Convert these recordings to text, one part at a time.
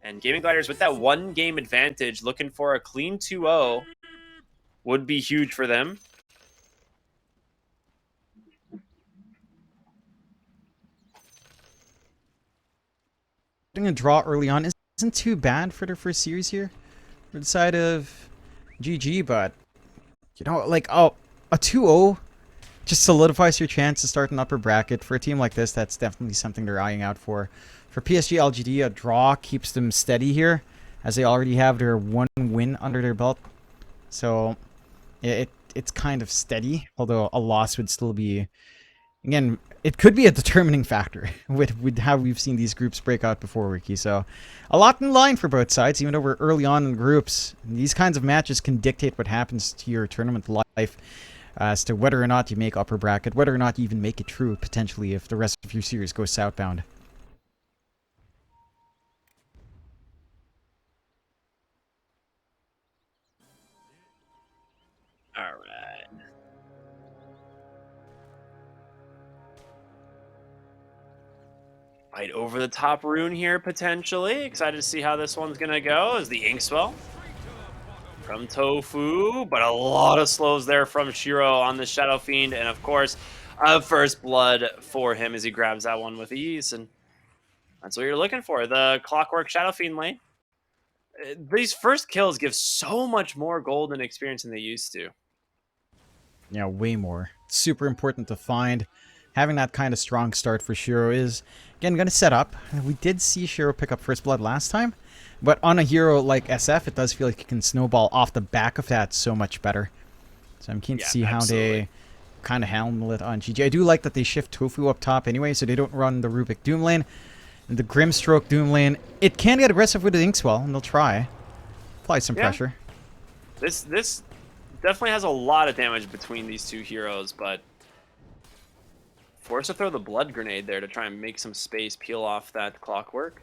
And Gaming Gladiators with that 1-game advantage, looking for a clean 2-0 would be huge for them. Getting a draw early on isn't too bad for their first series here for the side of GG, but you know, like, oh, a 2-0 just solidifies your chance to start an upper bracket. For a team like this, that's definitely something they're eyeing out for. For PSG.LGD, a draw keeps them steady here, as they already have their 1 win under their belt. So it's kind of steady, although a loss would still be, again, it could be a determining factor with how we've seen these groups break out before, Ricky. So a lot in line for both sides, even though we're early on in groups. These kinds of matches can dictate what happens to your tournament life as to whether or not you make upper bracket, whether or not you even make it through, potentially, if the rest of your series goes southbound. All right. Right over the top rune here, potentially. Excited to see how this one's going to go as the Inkswell from Tofu, but a lot of slows there from Shiro on the Shadow Fiend, and of course, first blood for him as he grabs that one with ease, and that's what you're looking for, the Clockwork Shadow Fiend lane. These first kills give so much more gold and experience than they used to. Yeah, way more. Super important to find. Having that kind of strong start for Shiro is, again, going to set up. We did see Shiro pick up First Blood last time, but on a hero like SF, it does feel like it can snowball off the back of that so much better. So I'm keen to see how they kind of handle it on GG. I do like that they shift Tofu up top anyway, so they don't run the Rubik Doom lane. And the Grimstroke Doom lane, it can get aggressive with the Inkswell, and they'll try. Apply some pressure. This definitely has a lot of damage between these two heroes, but forced to throw the blood grenade there to try and make some space, peel off that Clockwork.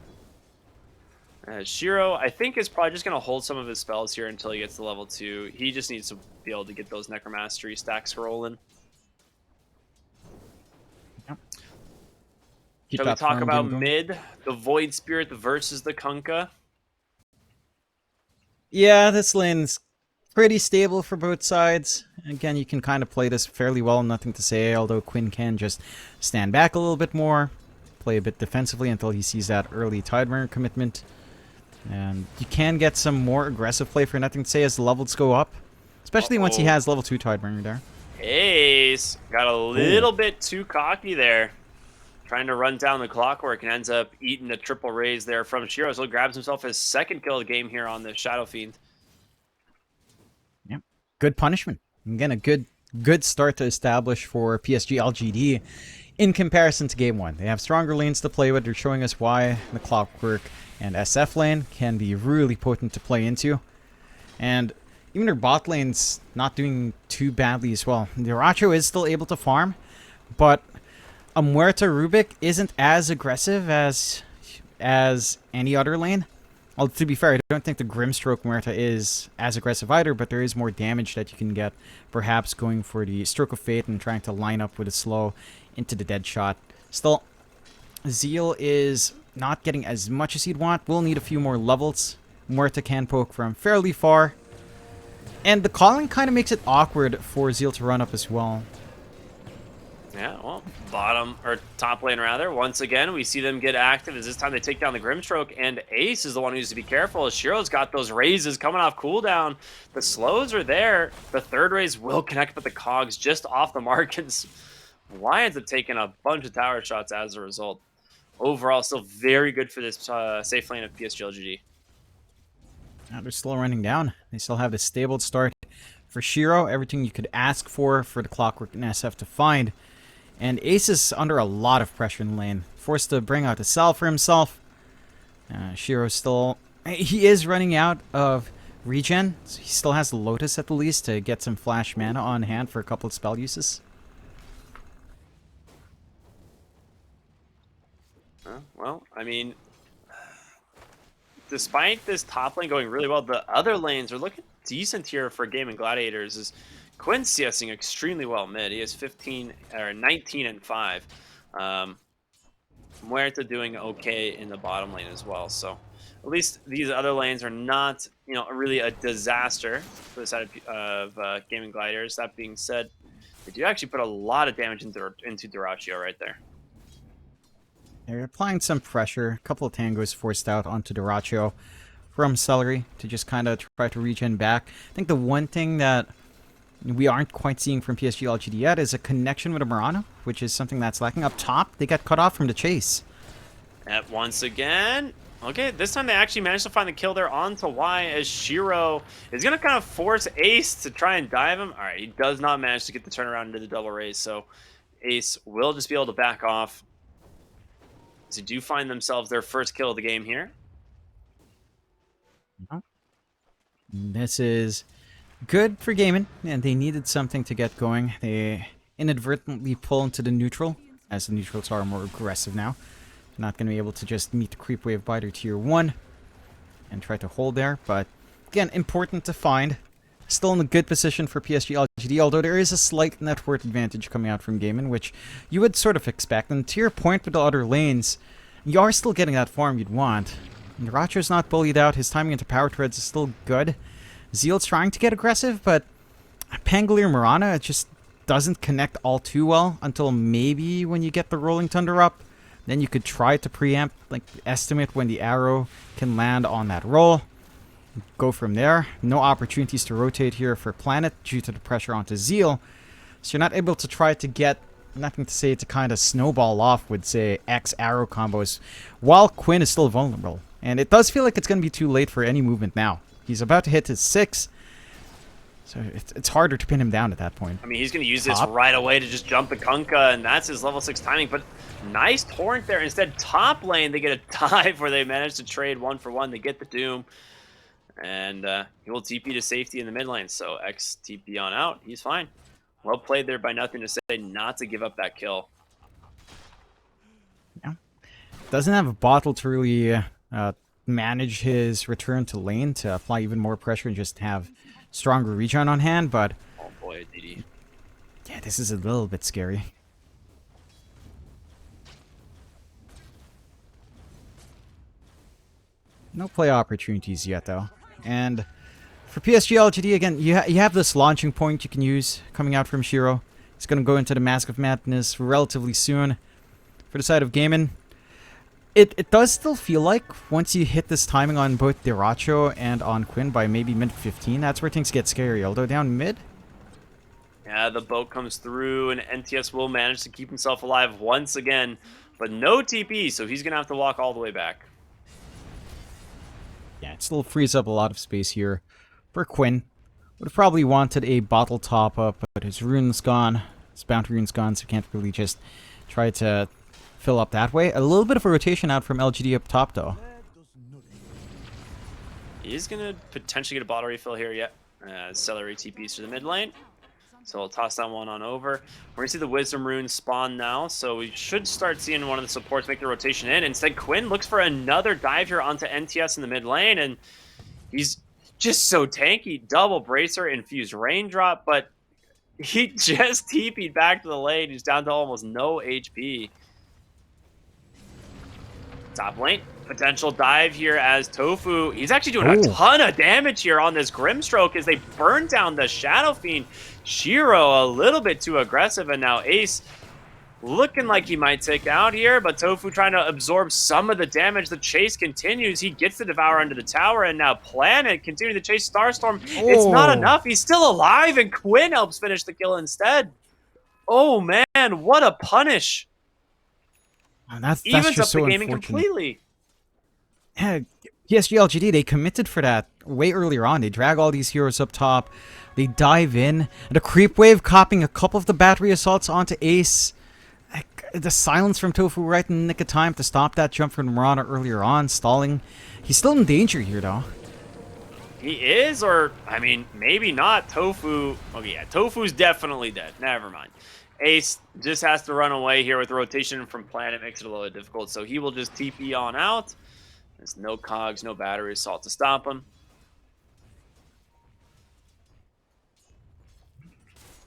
Shiro, I think, is probably just going to hold some of his spells here until he gets to level 2. He just needs to be able to get those Necromastery stacks rolling. Yep. Shall we talk about mid, the Void Spirit versus the Kunkka? Yeah, this lane's pretty stable for both sides. Again, you can kind of play this fairly well, nothing to say, although Quinn can just stand back a little bit more, play a bit defensively until he sees that early Tidebringer commitment. And you can get some more aggressive play for nothing to say as the levels go up, especially once he has level 2 Tidebringer there. Ace got a little bit too cocky there, trying to run down the Clockwork, and ends up eating a triple raise there from Shiro. So he grabs himself his second kill of the game here on the Shadow Fiend. Yep, good punishment. Again, a good start to establish for PSG.LGD in comparison to Game 1. They have stronger lanes to play with. They're showing us why the Clockwork and SF lane can be really potent to play into. And even their bot lane's not doing too badly as well. The Racho is still able to farm, but a Muerta Rubik isn't as aggressive as any other lane. Well, to be fair, I don't think the Grimstroke Muerta is as aggressive either, but there is more damage that you can get, perhaps going for the Stroke of Fate and trying to line up with a slow into the dead shot. Still, Zeal is not getting as much as he'd want. We'll need a few more levels. Muerta can poke from fairly far. And the calling kind of makes it awkward for Zeal to run up as well. Yeah, well, bottom, or top lane rather. Once again, we see them get active as this time they take down the Grimstroke, and Ace is the one who needs to be careful as Shiro's got those raises coming off cooldown. The slows are there. The third raise will connect with the cogs just off the mark, and Lions have taken a bunch of tower shots as a result. Overall, still very good for this safe lane of PSG.LGD. They're still running down. They still have a stable start for Shiro. Everything you could ask for the Clockwork and SF to find. And Ace is under a lot of pressure in the lane. Forced to bring out a Sal for himself. Shiro still... He is running out of regen. So he still has the Lotus at the least to get some flash mana on hand for a couple of spell uses. Well, I mean, despite this top lane going really well, the other lanes are looking decent here for Gaming Gladiators. Is Quinn's CSing extremely well mid. He has 19 and 5. Muerta doing okay in the bottom lane as well. So at least these other lanes are not, you know, really a disaster for the side of Gaming Gladiators. That being said, they do actually put a lot of damage into Dyrachyo right there. They're applying some pressure. A couple of tangos forced out onto Dyrachyo from Celery to just kind of try to regen back. I think the one thing that we aren't quite seeing from PSG.LGD yet is a connection with a Mirana, which is something that's lacking. Up top, they got cut off from the chase. At once again. Okay, this time they actually managed to find the kill there onto Y, as Shiro is going to kind of force Ace to try and dive him. All right, he does not manage to get the turnaround into the double raise, so Ace will just be able to back off. As they do find themselves their first kill of the game here. This is good for gaming, and they needed something to get going. They inadvertently pull into the neutral, as the neutrals are more aggressive now. Not going to be able to just meet the creep wave by their tier 1 and try to hold there, but again, important to find. Still in a good position for PSG.LGD, although there is a slight net worth advantage coming out from gaming, which you would sort of expect. And to your point with the other lanes, you are still getting that farm you'd want. Dyrachyo's not bullied out, his timing into power treads is still good. Zeal's trying to get aggressive, but Pangolier Mirana, it just doesn't connect all too well until maybe when you get the Rolling Thunder up. Then you could try to preempt, like estimate when the arrow can land on that roll. Go from there. No opportunities to rotate here for Planet due to the pressure onto Zeal. So you're not able to try to get, nothing to say, to kind of snowball off with, say, X arrow combos while Quinn is still vulnerable. And it does feel like it's going to be too late for any movement now. He's about to hit his 6. So it's harder to pin him down at that point. I mean, he's going to use this right away to just jump the Kunkka, and that's his level 6 timing. But nice torrent there. Instead, top lane, they get a dive where they manage to trade 1-for-1. They get the Doom. And he will TP to safety in the mid lane. So X TP on out. He's fine. Well played there by Nothing to say not to give up that kill. Yeah. Doesn't have a bottle to really manage his return to lane to apply even more pressure and just have stronger regen on hand, but oh boy, DD. Yeah, this is a little bit scary. No play opportunities yet, though. And for PSG.LGD, again, you have this launching point you can use coming out from Shiro. It's going to go into the Mask of Madness relatively soon. For the side of Gaimin, it does still feel like once you hit this timing on both Dyrachyo and on Quinn by maybe mid 15, that's where things get scary. Although down mid, yeah, the boat comes through, and NTS will manage to keep himself alive once again, but no TP, so he's going to have to walk all the way back. Yeah, it still frees up a lot of space here for Quinn. Would have probably wanted a bottle top up, but his rune's gone. His bounty rune's gone, so he can't really just try to fill up that way. A little bit of a rotation out from LGD up top, though. He's going to potentially get a bottle refill here yet. Celery TPs to the mid lane. So I'll toss that one on over. We're going to see the Wisdom Rune spawn now, so we should start seeing one of the supports make the rotation in. Instead, Quinn looks for another dive here onto NTS in the mid lane, and he's just so tanky. Double Bracer, Infused Raindrop, but he just TP'd back to the lane. He's down to almost no HP. Top lane, potential dive here as Tofu. He's actually doing a ton of damage here on this Grimstroke as they burn down the Shadow Fiend. Shiro a little bit too aggressive, and now Ace looking like he might take out here, but Tofu trying to absorb some of the damage. The chase continues. He gets the Devour under the tower, and now Planet continuing to chase Starstorm. It's not enough. He's still alive, and Quinn helps finish the kill instead. Oh, man, what a punish. That's Evens just up so the gaming unfortunate. completely. Yeah, PSG.LGD, they committed for that way earlier on. They drag all these heroes up top. They dive in. And a creep wave copying a couple of the battery assaults onto Ace. The silence from Tofu right in the nick of time to stop that jump from Mirana earlier on, stalling. He's still in danger here, though. He is, or, I mean, maybe not. Tofu. Okay, yeah, Tofu's definitely dead. Never mind. Ace just has to run away here with the rotation from Planet. Makes it a little difficult, so he will just TP on out. There's no cogs, no battery assault to stop him.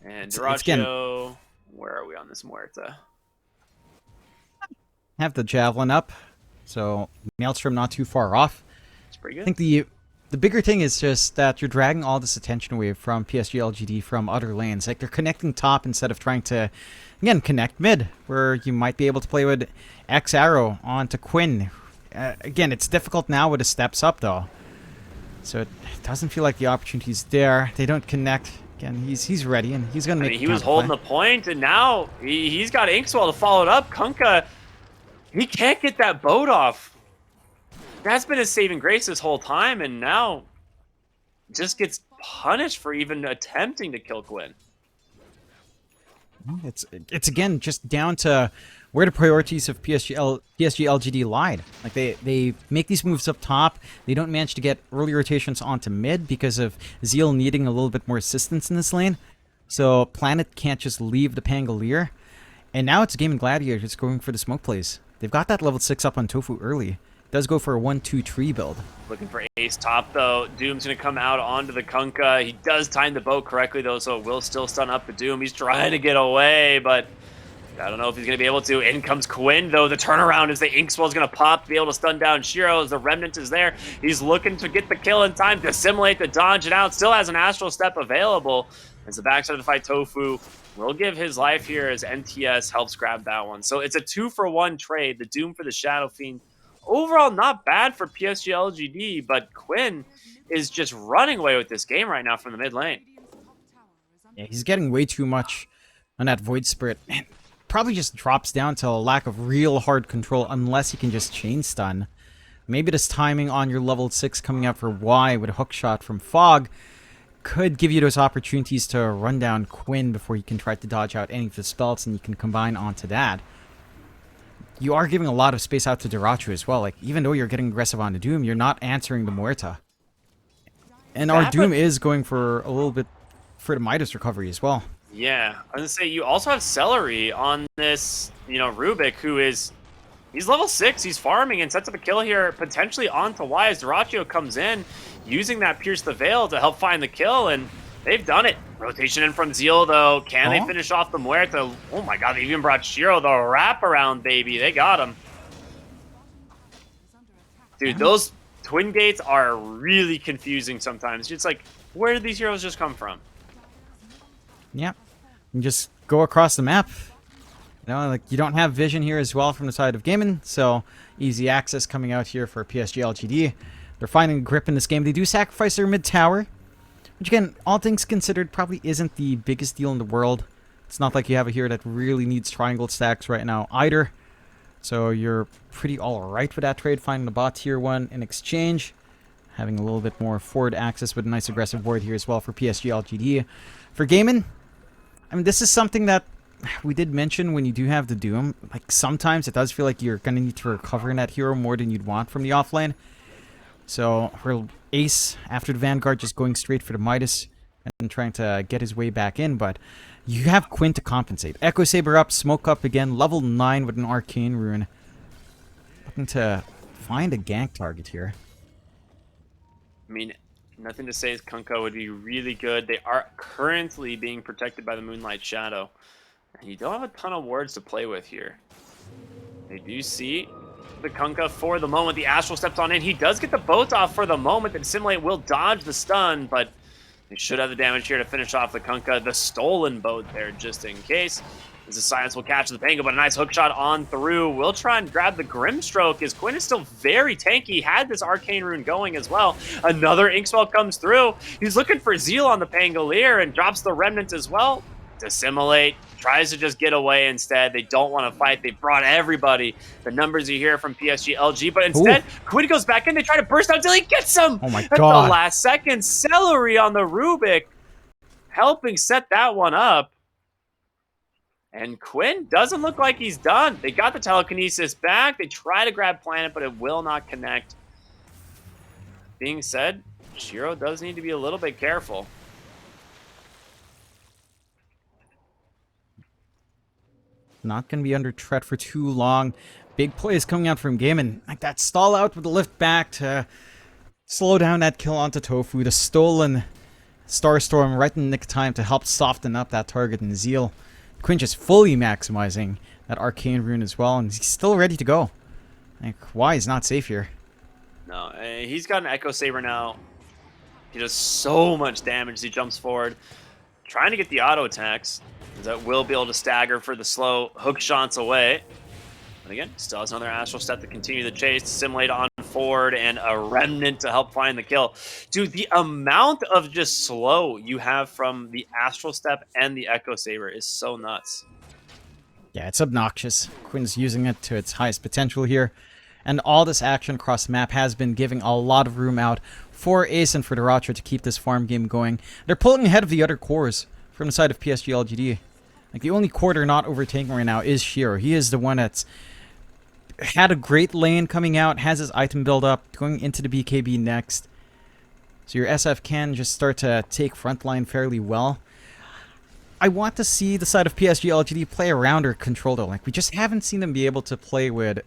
And Dyrachyo, where are we on this Muerta? Have the Javelin up, so Maelstrom not too far off. Pretty I good. think the bigger thing is just that you're dragging all this attention away from PSG.LGD from other lanes. Like, they're connecting top instead of trying to, again, connect mid, where you might be able to play with X Arrow onto Quinn. Again, it's difficult now with the steps up, though. So it doesn't feel like the opportunity's there. They don't connect. Again, he's ready, and he's going to I make mean, a he was counterplay. holding the point, and now he's got Inkswell to follow it up. Kunkka, he can't get that boat off. That's been his saving grace this whole time, and now just gets punished for even attempting to kill Quinn. It's again just down to where the priorities of PSG.LGD lied. Like, they make these moves up top. They don't manage to get early rotations onto mid because of Zeal needing a little bit more assistance in this lane. So Planet can't just leave the Pangolier. And now it's a game in Gladiators going for the smoke plays. They've got that level 6 up on Tofu early. Does go for a 1-2-3 build. Looking for ace top, though. Doom's going to come out onto the Kunkka. He does time the boat correctly, though, so it will still stun up the Doom. He's trying to get away, but I don't know if he's going to be able to. In comes Quinn, though. The turnaround is the Inkswell's going to pop to be able to stun down Shiro as the Remnant is there. He's looking to get the kill in time to assimilate the dodge, and out. Still has an Astral Step available as the backside of the fight. Tofu will give his life here as NTS helps grab that one. So it's a 2-for-1 trade. The Doom for the Shadow Fiend. Overall, not bad for PSG.LGD, but Quinn is just running away with this game right now from the mid lane. Yeah, he's getting way too much on that Void Spirit. Man, probably just drops down to a lack of real hard control unless he can just chain stun. Maybe this timing on your level 6 coming out for Y with a hookshot from Fog could give you those opportunities to run down Quinn before you can try to dodge out any of the spells, and you can combine onto that. You are giving a lot of space out to Dota2 as well. Like, even though you're getting aggressive on the Doom, you're not answering the Muerta. And our Doom is going for a little bit for the Midas recovery as well. Yeah, I was going to say, you also have Celery on this, Rubik, who is, he's level 6, he's farming and sets up a kill here, potentially onto Y as Dyrachio comes in, using that Pierce the Veil to help find the kill, and they've done it. Rotation in from Zeal, though. Can they finish off the Muerta? Oh my god, they even brought Shiro, the wraparound, baby. They got him. Dude, those Twin Gates are really confusing sometimes. It's like, where did these heroes just come from? Yeah. You just go across the map. Like, you don't have vision here as well from the side of Gaiman, so easy access coming out here for PSG.LGD. They're finding grip in this game. They do sacrifice their mid tower, which, again, all things considered, probably isn't the biggest deal in the world. It's not like you have a hero that really needs triangle stacks right now either. So you're pretty alright with that trade, finding the bot tier 1 in exchange. Having a little bit more forward access with a nice aggressive ward here as well for PSG.LGD. For Gaiman, I mean, this is something that we did mention when you do have the Doom. Like, sometimes it does feel like you're going to need to recover in that hero more than you'd want from the offlane. So, for Ace, after the Vanguard, just going straight for the Midas and trying to get his way back in, but you have Quinn to compensate. Echo Saber up, Smoke up again, level 9 with an Arcane Rune. Looking to find a gank target here. I mean, nothing to say is Kunkka would be really good. They are currently being protected by the Moonlight Shadow. And you don't have a ton of wards to play with here. They do see the Kunkka for the moment. The Astral steps on in. He does get the boat off for the moment. The Assimilate will dodge the stun, but they should have the damage here to finish off the Kunkka. The stolen boat there just in case. As the Silence will catch the Pango, but a nice hookshot on through. We'll try and grab the Grimstroke as Quinn is still very tanky. He had this Arcane Rune going as well. Another Inkswell comes through. He's looking for Zeal on the Pangolier and drops the Remnant as well. Dissimulate, tries to just get away instead. They don't want to fight. They brought everybody. The numbers you hear from PSG.LG, but instead, Quinn goes back in. They try to burst out until he gets him. Oh my At god. the last second, Celery on the Rubik, helping set that one up. And Quinn doesn't look like he's done. They got the telekinesis back. They try to grab Planet, but it will not connect. Being said, Shiro does need to be a little bit careful. Not going to be under threat for too long. Big plays coming out from Gaiman. Like that stall out with the lift back to slow down that kill onto Tofu. The stolen Starstorm right in the nick of time to help soften up that target in Zeal. Quinn just fully maximizing that Arcane Rune as well, and he's still ready to go. Like, why is not safe here? No, he's got an Echo Saber now. He does so much damage as he jumps forward. Trying to get the auto attacks. That will be able to stagger for the slow hook shots away. And again, still has another Astral Step to continue the chase, to simulate on forward, and a Remnant to help find the kill. Dude, the amount of just slow you have from the Astral Step and the Echo Saber is so nuts. Yeah, it's obnoxious. Quinn's using it to its highest potential here. And all this action across the map has been giving a lot of room out for Ace and for Dota2 to keep this farm game going. They're pulling ahead of the other cores from the side of PSG.LGD. Like, the only core they're not overtaking right now is Shiro. He is the one that's had a great lane coming out, has his item build up, going into the BKB next. So your SF can just start to take frontline fairly well. I want to see the side of PSG.LGD play around or control though. Like, we just haven't seen them be able to play with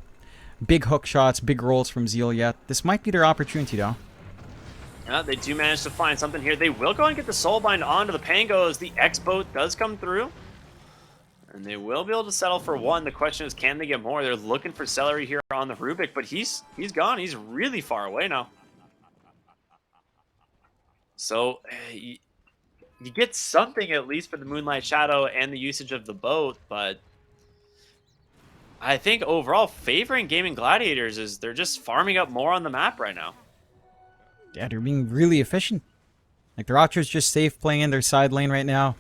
big hook shots, big rolls from Zeal yet. This might be their opportunity though. Yeah, they do manage to find something here. They will go and get the Soulbind onto the Pango as the X-Boat does come through. And they will be able to settle for one. The question is, can they get more? They're looking for Celery here on the Rubik, but he's gone. He's really far away now. So you get something at least for the Moonlight Shadow and the usage of the boat, but I think overall favoring Gaming Gladiators is they're just farming up more on the map right now. Yeah, they're being really efficient. Like, the Rocher's just safe playing in their side lane right now.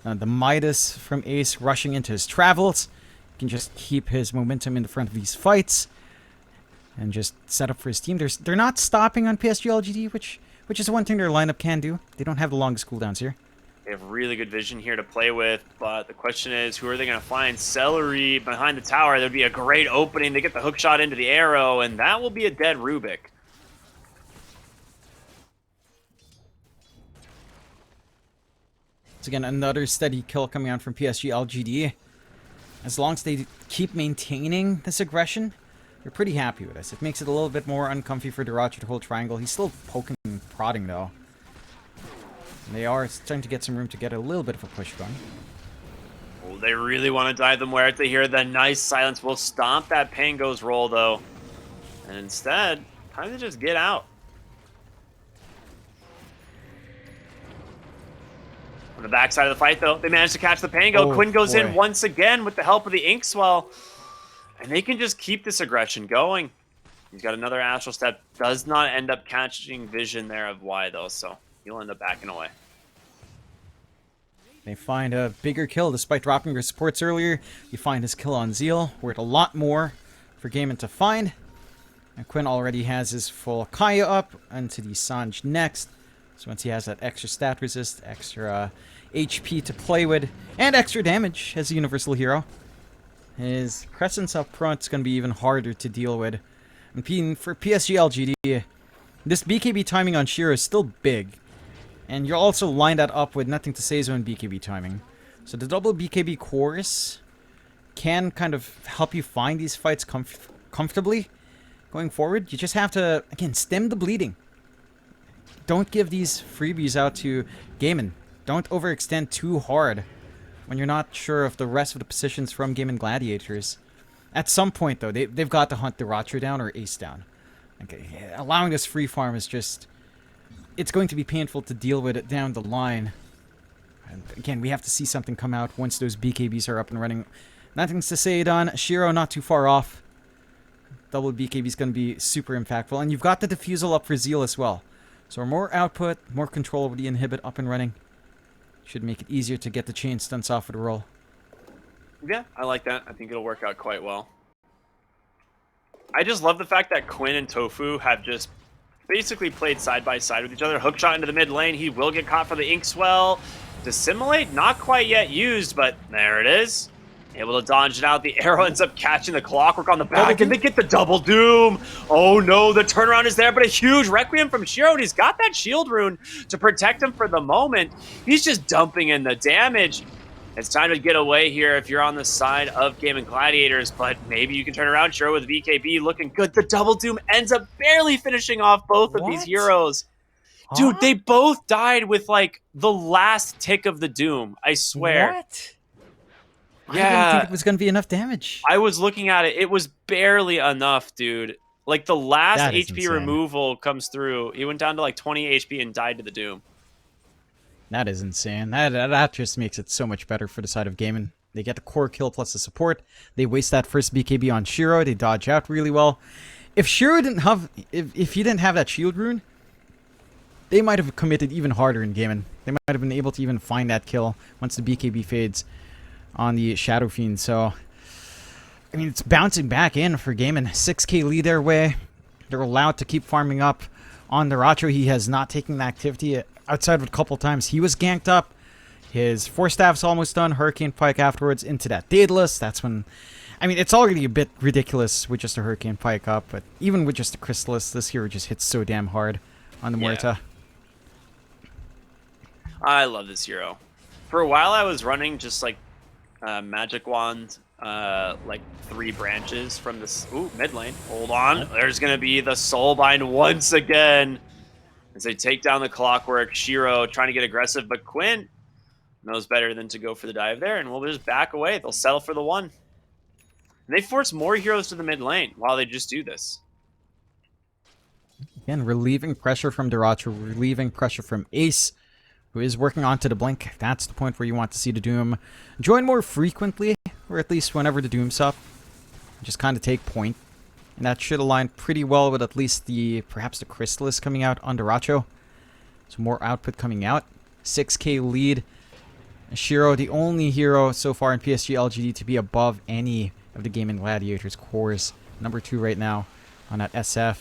The Midas from Ace rushing into his travels. He can just keep his momentum in the front of these fights and just set up for his team. They're not stopping on PSG.LGD, which is one thing their lineup can do. They don't have the longest cooldowns here. They have really good vision here to play with, but the question is, who are they going to find? Celery behind the tower. There'd be a great opening. They get the hook shot into the arrow, and that will be a dead Rubik. Again, another steady kill coming out from PSG.LGD. As long as they keep maintaining this aggression, they're pretty happy with us. It makes it a little bit more uncomfy for Dota2 to hold triangle. He's still poking and prodding though. And they are starting to get some room to get a little bit of a push going. Oh, they really want to dive them where they hear the nice silence. Will stomp that Pango's roll though. And instead, time to just get out. On the backside of the fight, though, they managed to catch the Pango. Oh, Quinn goes boy. in once again with the help of the Inkswell. And they can just keep this aggression going. He's got another Astral Step. Does not end up catching vision there of Y, though, so he'll end up backing away. They find a bigger kill despite dropping their supports earlier. You find his kill on Zeal. Worth a lot more for Gaiman to find. And Quinn already has his full Kaya up onto the Sanj next. So once he has that extra stat resist, extra HP to play with, and extra damage as a universal hero, his presence up front is going to be even harder to deal with. And for PSG.LGD, this BKB timing on Shiro is still big. And you'll also line that up with nothing to say zone BKB timing. So the double BKB cores can kind of help you find these fights comfortably going forward. You just have to, again, stem the bleeding. Don't give these freebies out to Gaiman. Don't overextend too hard when you're not sure of the rest of the positions from Gaiman Gladiators. At some point, though, they've got to hunt the Rocher down or Ace down. Okay, allowing this free farm is just... It's going to be painful to deal with it down the line. And again, we have to see something come out once those BKBs are up and running. Nothing's to say done. Shiro not too far off. Double BKB is going to be super impactful. And you've got the Diffusal up for Zeal as well. So more output, more control over the inhibit up and running. Should make it easier to get the chain stunts off of the roll. Yeah, I like that. I think it'll work out quite well. I just love the fact that Quinn and Tofu have just basically played side by side with each other. Hook shot into the mid lane. He will get caught for the Inkswell. Dissimulate, not quite yet used, but there it is. Able to dodge it out. The arrow ends up catching the Clockwork on the back, and they get the double doom. Oh no, the turnaround is there, but a huge Requiem from Shiro, and he's got that shield rune to protect him for the moment. He's just dumping in the damage. It's time to get away here if you're on the side of Gaming Gladiators, but maybe you can turn around. Shiro with BKB looking good. The double doom ends up barely finishing off both of these heroes. Dude, they both died with, like, the last tick of the doom, I swear. What? Yeah. I didn't think it was going to be enough damage. I was looking at it. It was barely enough, dude. Like, the last That is HP insane. removal comes through. He went down to, like, 20 HP and died to the Doom. That is insane. That just makes it so much better for the side of Gaiman. They get the core kill plus the support. They waste that first BKB on Shiro. They dodge out really well. If Shiro didn't have... If he didn't have that shield rune, they might have committed even harder in Gaiman. They might have been able to even find that kill once the BKB fades on the Shadow Fiend. So, I mean, it's bouncing back in for Gaiman. 6k lead their way. They're allowed to keep farming up on the Racho. He has not taken the activity outside of a couple times. He was ganked up. His Force Staff's almost done. Hurricane Pike afterwards into that Daedalus. That's when... I mean, it's already a bit ridiculous with just a Hurricane Pike up, but even with just a Chrysalis, this hero just hits so damn hard on the Muerta. I love this hero. For a while, I was running just like Magic Wand, like 3 branches from this. Ooh, mid lane. Hold on. There's going to be the Soulbind once again as they take down the Clockwork. Shiro trying to get aggressive, but Quinn knows better than to go for the dive there, and we'll just back away. They'll settle for the 1. And they force more heroes to the mid lane while they just do this. Again, relieving pressure from Deracho, relieving pressure from Ace, who is working onto the Blink. That's the point where you want to see the Doom join more frequently, or at least whenever the Doom's up. Just kind of take point. And that should align pretty well with at least perhaps the Chrysalis coming out on Deracho. So more output coming out. 6k lead. Shiro, the only hero so far in PSG.LGD to be above any of the Gaming Gladiators cores. Number 2 right now on that SF.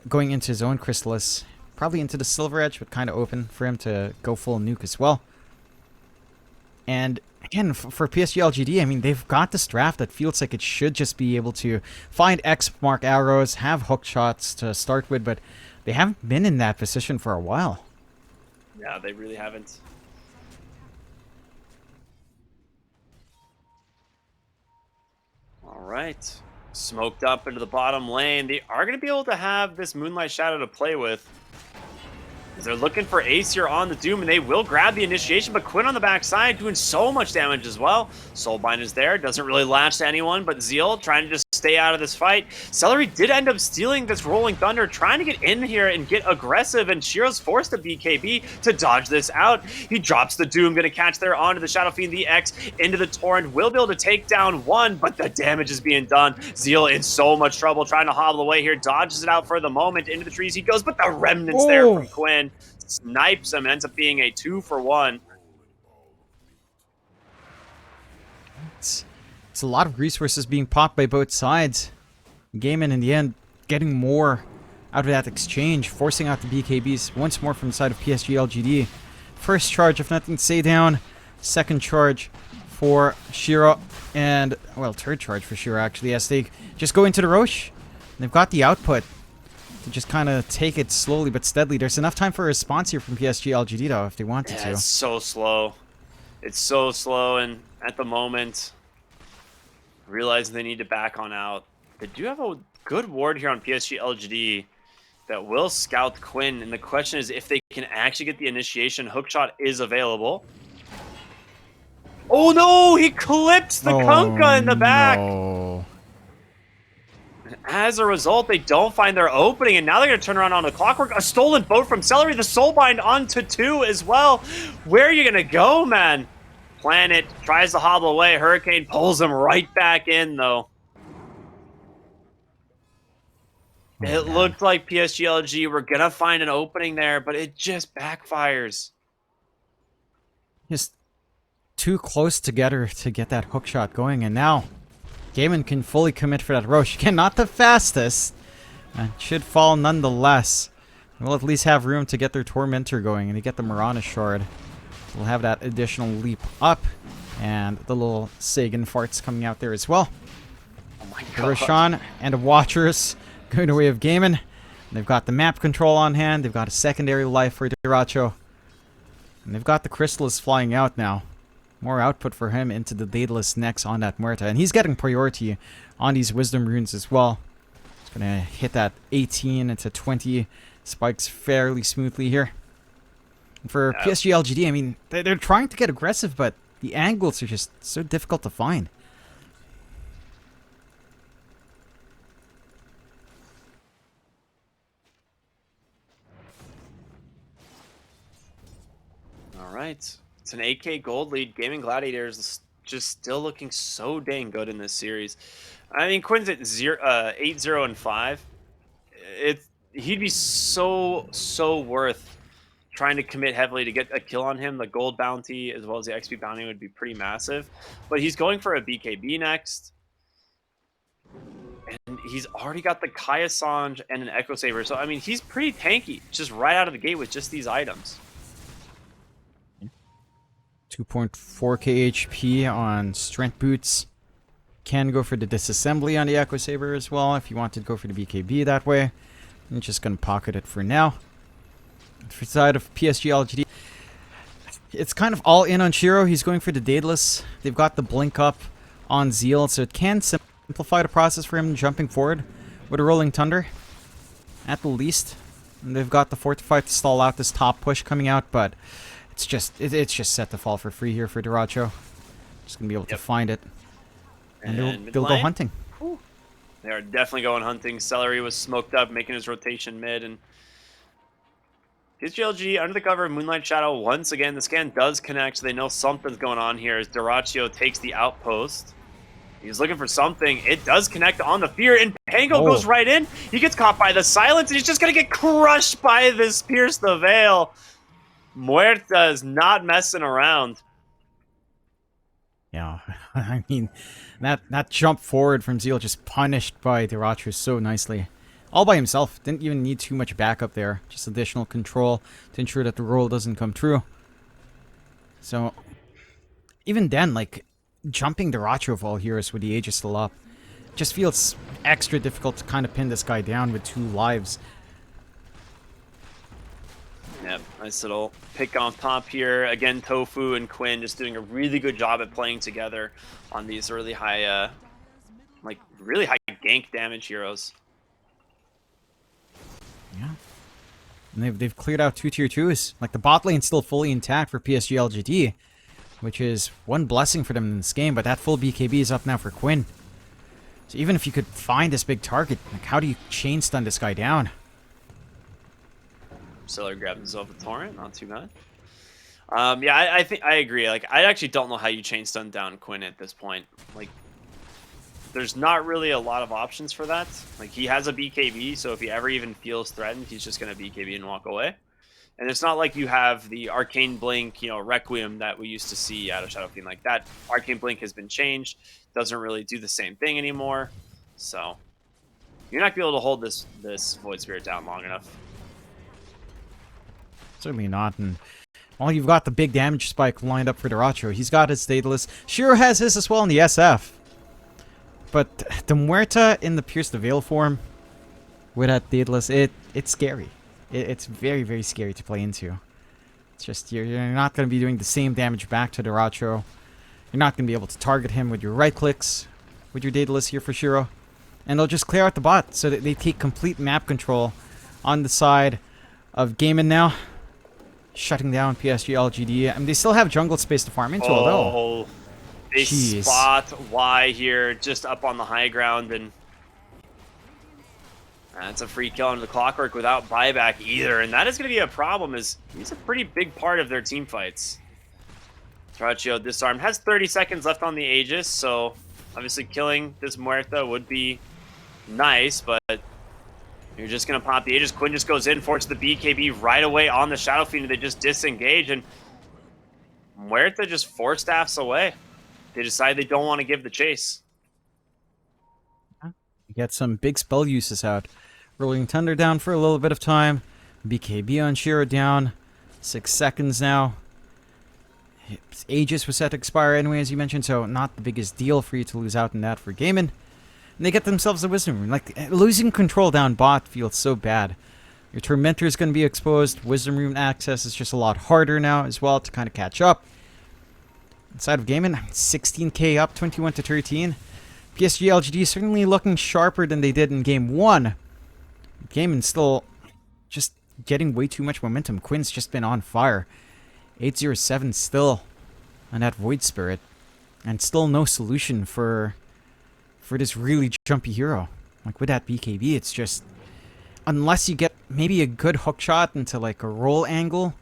Going into his own Chrysalis. Probably into the Silver Edge, but kind of open for him to go full nuke as well. And again, for PSG.LGD, I mean, they've got this draft that feels like it should just be able to find X mark arrows, have hook shots to start with, but they haven't been in that position for a while. Yeah, they really haven't. All right. Smoked up into the bottom lane. They are going to be able to have this Moonlight Shadow to play with. They're looking for Ace here on the Doom, and they will grab the initiation, but Quinn on the backside doing so much damage as well. Soulbind is there, doesn't really latch to anyone, but Zeal trying to just stay out of this fight. Celery did end up stealing this Rolling Thunder, trying to get in here and get aggressive, and Shiro's forced the BKB to dodge this out. He drops the Doom, gonna catch there onto the Shadow Fiend, the X into the Torrent, will be able to take down 1, but the damage is being done. Zeal in so much trouble, trying to hobble away here, dodges it out for the moment, into the trees he goes, but the remnants there from Quinn. Snipes him, ends up being a 2-for-1. It's a lot of resources being popped by both sides. Gaiman in the end getting more out of that exchange, forcing out the BKBs once more from the side of PSG.LGD. First charge, if nothing to say down. Second charge for Shiro, and, well, third charge for Shiro actually, as they just go into the Roche. They've got the output to just kind of take it slowly but steadily. There's enough time for a response here from PSG.LGD though, if they wanted to. It's so slow. It's so slow, and at the moment, realizing they need to back on out. They do have a good ward here on PSG.LGD that will scout Quinn, and the question is if they can actually get the initiation. Hookshot is available. Oh no! He clipped the Kunkka in the back! No. As a result, they don't find their opening, and now they're going to turn around on the Clockwork. A stolen boat from Celery, the Soulbind onto 2 as well. Where are you going to go, man? Planet tries to hobble away. Hurricane pulls him right back in, though. It looked like PSG.LG were going to find an opening there, but it just backfires. Just too close together to get that hook shot going, and now Gaiman can fully commit for that Roche. Again, not the fastest. Should fall nonetheless. We'll at least have room to get their Tormentor going, and to get the Mirana Shard. We'll have that additional leap up, and the little Sagan farts coming out there as well. Oh my god. Roshan and the Watchers going the way of Gaiman. They've got the map control on hand. They've got a secondary life for Deracho. And they've got the Chrysalis flying out now. More output for him into the Daedalus next on that Muerta. And he's getting priority on these Wisdom Runes as well. He's going to hit that 18 into 20 spikes fairly smoothly here. And for PSG.LGD, I mean, they're trying to get aggressive, but the angles are just so difficult to find. right. It's an 8K gold lead. Gaming Gladiators just still looking so dang good in this series. I mean, Quinn's at 8-0-5. He'd be so worth trying to commit heavily to get a kill on him. The gold bounty as well as the XP bounty would be pretty massive. But he's going for a BKB next. And he's already got the Kaya Sange and an Echo Saber. So, I mean, he's pretty tanky just right out of the gate with just these items. 2.4k HP on Strength Boots. Can go for the Disassembly on the Echo Saber as well if you wanted to go for the BKB that way. I'm just going to pocket it for now. For the side of PSG.LGD, it's kind of all in on Shiro. He's going for the Daedalus. They've got the Blink up on Zeal, so it can simplify the process for him jumping forward with a Rolling Thunder, at the least. And they've got the Fortify to stall out this top push coming out, but it's just set to fall for free here for Duracho. Just gonna be able to find it, and they'll go hunting. Whew. They are definitely going hunting. Celery was smoked up, making his rotation mid, and PSG under the cover of Moonlight Shadow once again. The scan does connect, so they know something's going on here as Duracho takes the outpost. He's looking for something. It does connect on the fear, and Pango goes right in. He gets caught by the silence, and he's just going to get crushed by this Pierce the Veil. Muerta is not messing around. Yeah, I mean, that jump forward from Zeal just punished by Duracho so nicely. All by himself. Didn't even need too much backup there. Just additional control to ensure that the roll doesn't come true. So, even then, like, jumping Duracho of all heroes with the Aegis still up just feels extra difficult to kind of pin this guy down with 2 lives. Yep, nice little pick on top here. Again, Tofu and Quinn just doing a really good job at playing together on these really high, really high gank damage heroes. Yeah. And they've cleared out 2 tier 2s. Like, the bot lane's still fully intact for PSG.LGD, which is one blessing for them in this game, but that full BKB is up now for Quinn. So even if you could find this big target, like, how do you chain stun this guy down? Seller grabbed himself a torrent, not too bad. Yeah, I think I agree. Like, I actually don't know how you chain stun down Quinn at this point. Like, there's not really a lot of options for that. Like, he has a BKB, so if he ever even feels threatened, he's just going to BKB and walk away. And it's not like you have the Arcane Blink, you know, Requiem that we used to see out of Shadow Fiend. Like, that Arcane Blink has been changed. Doesn't really do the same thing anymore. So, you're not going to be able to hold this Void Spirit down long enough. Certainly not, and well, you've got the big damage spike lined up for Duracho. He's got his Daedalus. Shiro has his as well in the SF. But the Muerta in the Pierce the Veil form with that Daedalus, it's scary. It's very, very scary to play into. It's just, you're not going to be doing the same damage back to Duracho. You're not going to be able to target him with your right clicks, with your Daedalus here for Shiro. And they'll just clear out the bot so that they take complete map control on the side of Gaiman now. Shutting down PSG.LGD. I mean, they still have jungle space to farm into, although. They spot Y here, just up on the high ground, and that's a free kill into the Clockwork without buyback either, and that is going to be a problem, as he's a pretty big part of their team fights. Duracho disarmed, has 30 seconds left on the Aegis, so obviously killing this Muerta would be nice, but you're just going to pop the Aegis. Quinn just goes in, forces the BKB right away on the Shadow Fiend, and they just disengage, and Muerta just 4-staffs away. They decide they don't want to give the chase. You get some big spell uses out. Rolling Thunder down for a little bit of time. BKB on Shiro down. 6 seconds now. His Aegis was set to expire anyway, as you mentioned, so not the biggest deal for you to lose out in that for Gaiman. And they get themselves a Wisdom Rune. Like, losing control down bot feels so bad. Your Tormentor is going to be exposed. Wisdom Rune access is just a lot harder now as well to kind of catch up. Inside of Gaiman, 16k up, 21 to 13. PSG.LGD certainly looking sharper than they did in Game 1. Gaiman still just getting way too much momentum. Quinn's just been on fire. 807 still on that Void Spirit. And still no solution for this really jumpy hero. Like, with that BKB, it's just, unless you get maybe a good hook shot into like a roll angle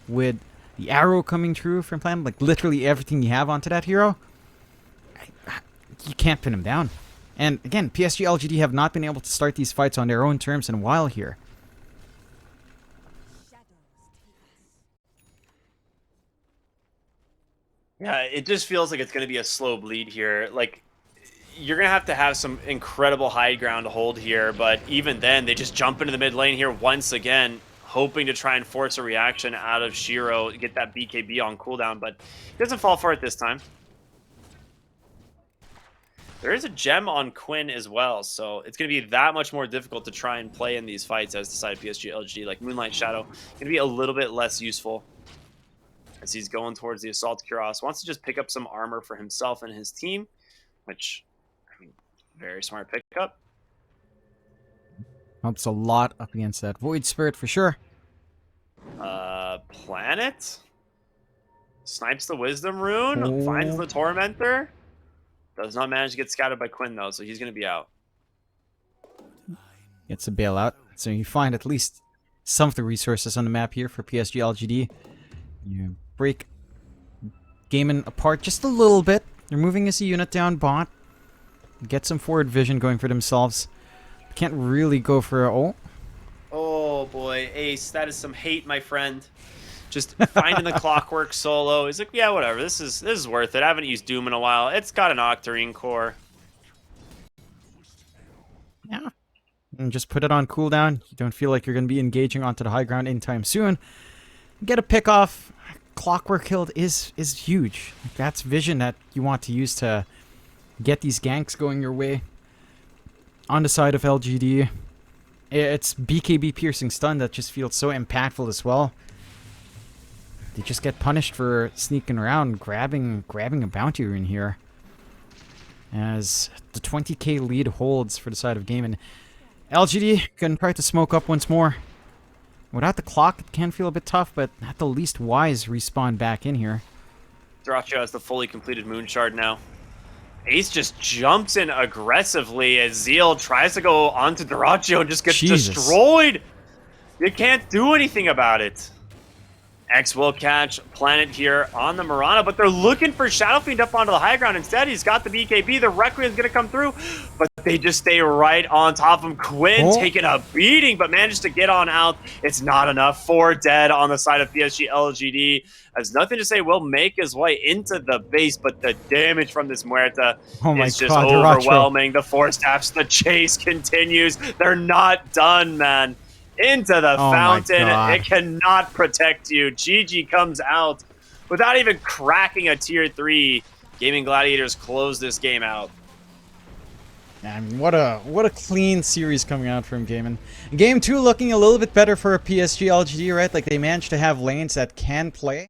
with the arrow coming through from Plan, like literally everything you have onto that hero, you can't pin him down. And again, PSG.LGD have not been able to start these fights on their own terms in a while here. Yeah, it just feels like it's going to be a slow bleed here. Like, you're going to have some incredible high ground to hold here, but even then, they just jump into the mid lane here once again, hoping to try and force a reaction out of Shiro, get that BKB on cooldown, but he doesn't fall for it this time. There is a gem on Quinn as well, so it's going to be that much more difficult to try and play in these fights as the side of PSG.LGD. Like, Moonlight Shadow, going to be a little bit less useful as he's going towards the Assault Cuirass. Wants to just pick up some armor for himself and his team, which, I mean, very smart pickup. Helps a lot up against that Void Spirit for sure. Planet? Snipes the Wisdom Rune, finds the Tormentor. Does not manage to get scouted by Quinn, though, so he's going to be out. Gets a bailout. So you find at least some of the resources on the map here for PSG.LGD. You break Gaiman apart just a little bit. They're moving as a unit down bot. Get some forward vision going for themselves. Can't really go for a... Oh boy, Ace, that is some hate, my friend. Just finding the Clockwork solo. He's like, yeah, whatever. This is worth it. I haven't used Doom in a while. It's got an Octarine core. Yeah. And just put it on cooldown. You don't feel like you're going to be engaging onto the high ground anytime soon. Get a pick off. Clockwork Hilt is huge. That's vision that you want to use to get these ganks going your way. On the side of LGD, it's BKB piercing stun that just feels so impactful as well. They just get punished for sneaking around, grabbing a bounty rune here. As the 20k lead holds for the side of Gaiman. LGD can try to smoke up once more. Without the clock, it can feel a bit tough, but at the least Wise respawn back in here. Dyrachyo has the fully completed Moon Shard now. Ace just jumps in aggressively as Zeal tries to go onto Dyrachyo and just gets destroyed. You can't do anything about it. X will catch Planet here on the Mirana, but they're looking for Shadow Fiend up onto the high ground. Instead, he's got the BKB. The Requiem's going to come through, but they just stay right on top of him. Quinn taking a beating, but manages to get on out. It's not enough. 4 dead on the side of PSG.LGD. Has nothing to say. Will make his way into the base, but the damage from this Muerta is just overwhelming. The Force Staffs, the chase continues. They're not done, man. Into the fountain. It cannot protect you. GG comes out without even cracking a tier 3. Gaming Gladiators close this game out. I mean, what a clean series coming out from Gaiman. Game 2 looking a little bit better for PSG.LGD, right? Like, they managed to have lanes that can play.